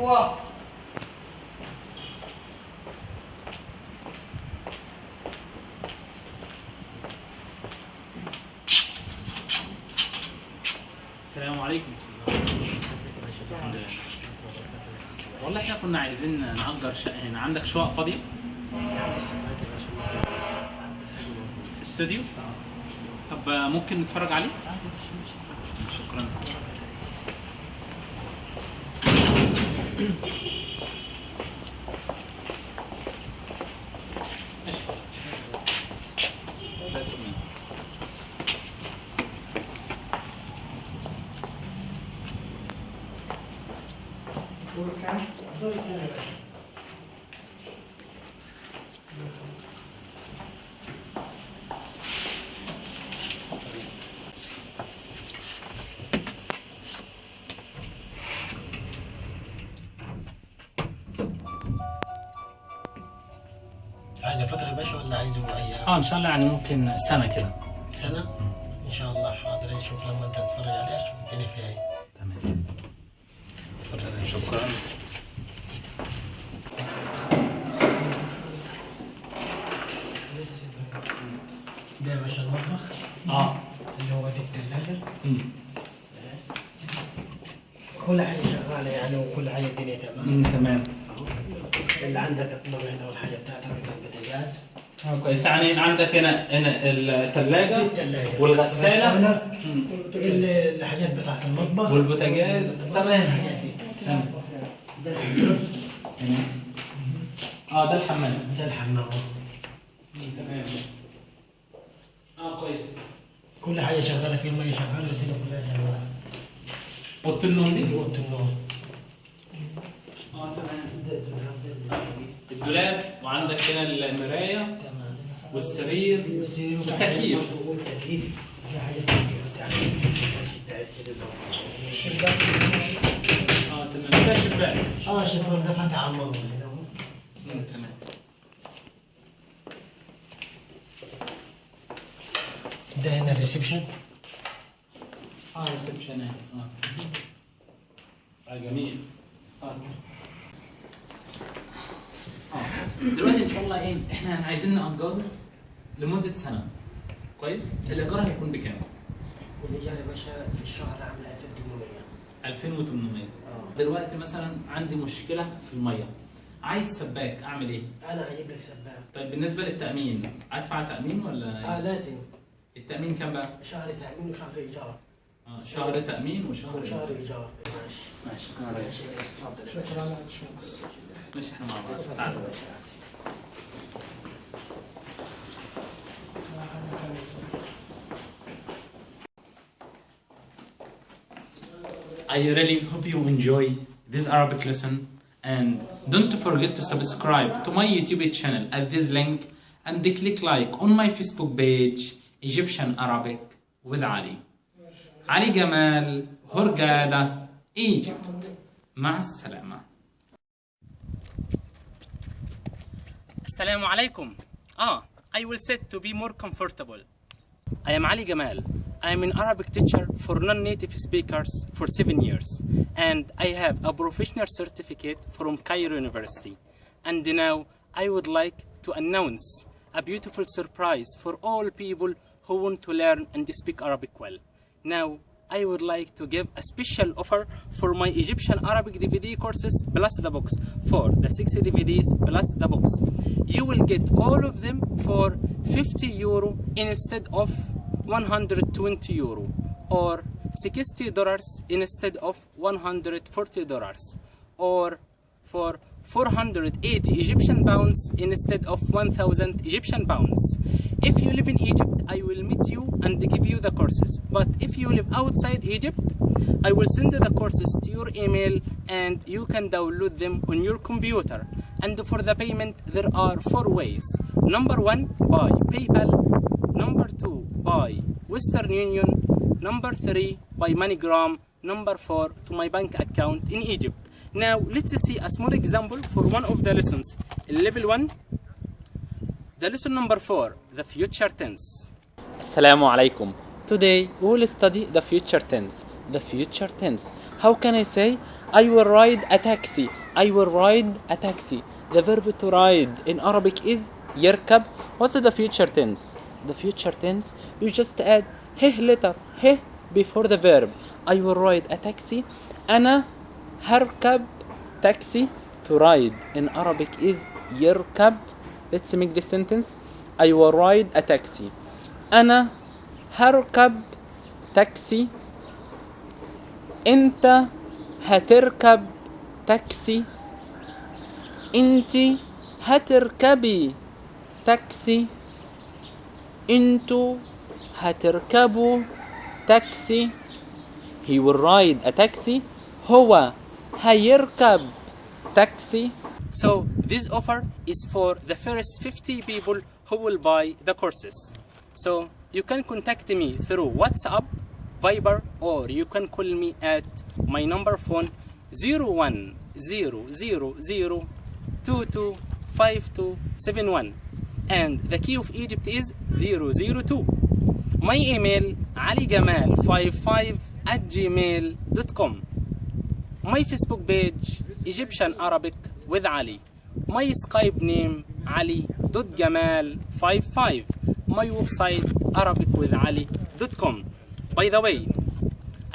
السلام عليكم. الحمد لله. والله احنا كنا عايزين نأجر شقة هنا، عندك شقق فاضية؟ استوديو؟ طب ممكن نتفرج عليه؟ شكرا. عايزه فتره يا باشا ولا عايزه ايام؟ ان شاء الله يعني ممكن سنة كده. سنه؟ ان شاء الله حاضر. نشوف لما انت تتفرج عليها شوف الدنيا فيها ايه. تمام. اتفضل. شكرا. ده يا باشا المطبخ اللي هو دي الثلاجه. كل حاجه شغاله يعني وكل حاجه الدنيا تمام. تمام. اللي عندك اطلب هنا والحاجه بتاعتك البوتاجاز. كويس. يعني عندك هنا الثلاجة والغسالة الحاجات بتاعت المطبخ والبوتاجاز. تمام. الحاجات دي. ده ده الحمام. ده الحمام. تمام. كويس. كل حاجه شغاله فيه، الميه شغاله والدنيا كلها شغاله. اوضه النوم دي؟ اوضه النوم. تمام. ده الدولاب. الدولاب، وعندك هنا المراية. تمام. والسرير والتكييف. والتكييف. في حاجات كتير بتاع السرير. تمام. فيها شباك. شباك ده فتح على المنظر هنا. تمام. ده هنا الريسبشن. ريسبشن هنا. جميل. دلوقتي ان شاء الله احنا عايزين نأجره لمدة سنة. كويس؟ الإيجار هيكون بكام؟ والإيجار يا باشا في الشهر عامل 2800. 2800. دلوقتي مثلا عندي مشكلة في المية، عايز سباك، أعمل إيه؟ أنا هجيب لك سباك. طيب بالنسبة للتأمين، أدفع تأمين ولا؟ لازم. التأمين كام بقى؟ شهر تأمين وشهر إيجار. شهر تأمين وشهر إيجار. ماشي. أنا رايح. اتفضل. شكرا لك. ماشي احنا مع بعض. اتفضل تعال. يا باشا. I really hope you enjoy this Arabic lesson, and don't forget to subscribe to my YouTube channel at this link, and click like on my Facebook page Egyptian Arabic with Ali. Ali Gamal, Hurghada, Egypt. مع السلامة. السلام عليكم. I will sit to be more comfortable. I am Ali Gamal. I am an Arabic teacher for non-native speakers for 7 years, and I have a professional certificate from Cairo University. And now I would like to announce a beautiful surprise for all people who want to learn and speak Arabic well. Now I would like to give a special offer for my Egyptian Arabic DVD courses plus the books. For the 6 DVDs plus the books, you will get all of them for €50 instead of €120, or $60 instead of $140, or for 480 Egyptian pounds instead of 1,000 Egyptian pounds. If you live in Egypt, I will meet you and give you the courses. But if you live outside Egypt, I will send the courses to your email and you can download them on your computer. And for the payment, there are 4 ways. Number 1, by PayPal. Number 2, by Western Union. Number 3, by MoneyGram. Number 4, to my bank account in Egypt. Now let's see a small example for one of the lessons. Level 1, the lesson number 4, the future tense. Assalamu alaikum. Today we will study the future tense. the future tense. How can I say I will ride a taxi? I will ride a taxi. The verb to ride in Arabic is يركب. What's the future tense? The future tense, you just add he letter, he before the verb. I will ride a taxi. أنا هركب taxi. To ride in Arabic is يركب. Let's make this sentence. I will ride a taxi. أنا هركب تاكسي. أنت هتركب تاكسي. أنتي هتركبي تاكسي. أنتوا هتركبوا تاكسي. He will ride a taxi. هو هيركب taxi. So this offer is for the first 50 people who will buy the courses. So you can contact me through WhatsApp, Viber, or you can call me at my number phone 0100225271, and the key of Egypt is 002. My email aligamal55@gmail.com. My Facebook page Egyptian Arabic with Ali. My Skype name ali.gamal55. My website arabicwithali.com. By the way,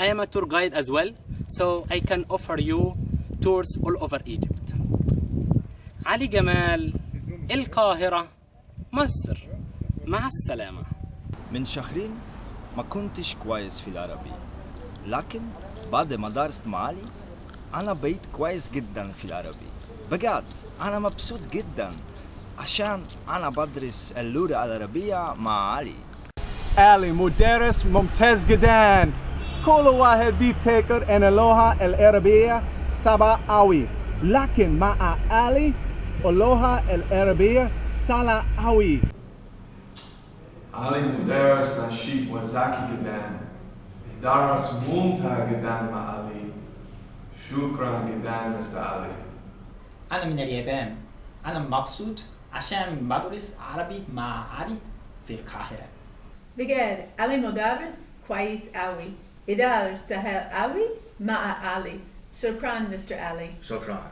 I am a tour guide as well, so I can offer you tours all over Egypt. علي جمال، القاهرة، مصر. مع السلامة. من شهرين ما كنتش كويس في العربي، لكن بعد ما درست مع علي أنا بقيت كويس جدا في العربي. بجد أنا مبسوط جدا عشان أنا بدرس اللغة العربية مع علي. علي مدرس ممتاز جدا. كل واحد بيفتكر أن اللغة العربية صعبة أوي، لكن مع علي اللغة العربية سهلة أوي. علي مدرس نشيط وذكي جدا. الدرس ممتع جدا مع علي. شكرا جدا مستر علي. أنا من اليابان. أنا مبسوط عشان بدرس عربي مع علي في القاهرة. بجد علي مدرس كويس أوي. إدارة سهل أوي مع علي. شكرا مستر علي. شكرا.